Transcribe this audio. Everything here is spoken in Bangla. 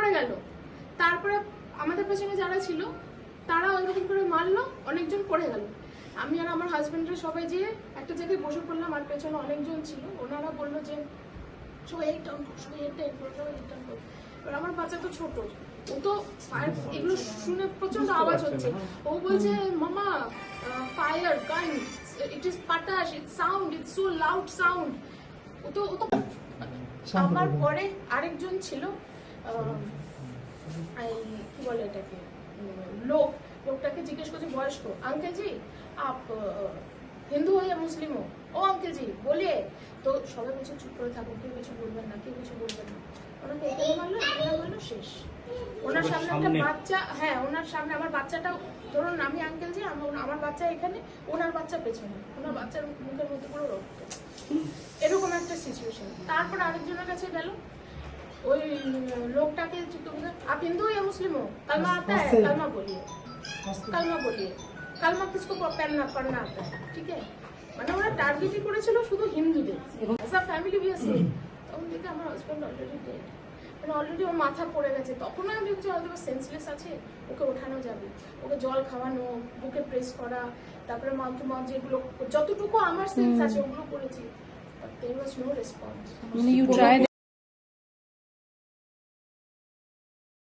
পড়ে গেল। তারপরে আমাদের পেছনে যারা ছিল তারা ওইরকম করে মারলো, অনেকজন পড়ে গেল। আমি আর আমার হাজবেন্ডরা সবাই যেয়ে একটা জায়গায় বসে পড়লাম, আর পেছনে অনেকজন ছিল। ওনারা বললো যে সবাই এই টার্ন করো, সবাই এই টার্ন করো, সবাই এই টার্ন করো। এবার আমার বাচ্চা তো ছোট, ও তো ফায়ার এগুলো শুনে প্রচন্ড আওয়াজ হচ্ছে, ও বলছে মামা ফায়ার গান, ইট ইজ পাটাশ, it sound, it's so loud sound. ও তো আমার পরে আরেকজন ছিল, কি বলে এটাকে, লোকটাকে জিজ্ঞেস করছে বয়স্ক, আঙ্কেল জি আপ হিন্দু হো या মুসলিম हो? ও আঙ্কেল জি বলিয়ে। তো সবাই বলছে চুপ করে থাকো, কেউ কিছু বলবেন না, কেউ কিছু বলবেন না। ওনাকে এখানে মারলো, এখানে মারলো, শেষ। ওনার সামনে একটা বাচ্চা, হ্যাঁ ওনার সামনে আমার বাচ্চাটা, ধরুন আমি আঙ্কেল জি, আমার বাচ্চা এখানে, ওনার বাচ্চা পেছনে, ওনার বাচ্চার মুখের মধ্যে পুরো রক্ত, এরকম একটা সিচুয়েশন। তারপর আরেকজনের কাছে গেল, ওই লোকটাকে आप हिंदू या मुस्लिम हो? कलमा आता है? कलमा बोलिए, कलमा बोलिए। कलमा किसको पढ़ना आता है? ठीक है, মানে ওরা টার্গেটই করেছিল শুধু হিন্দুদের। As a family we are safe. তখন দেখি আমার হাজব্যান্ড অলরেডি ডেড, মানে অলরেডি ওর মাথা পড়ে গেছে। তখন আমি ভেবেছি হয়তো সেন্সলেস আছে, ওকে ওঠানো যাবে, ওকে জল খাওয়ানো, বুকে প্রেস করা, তারপরে মাউথ টু মাউথ যেগুলো যতটুকু আমার সেন্স আছে ওগুলো করেছি, but there was no response.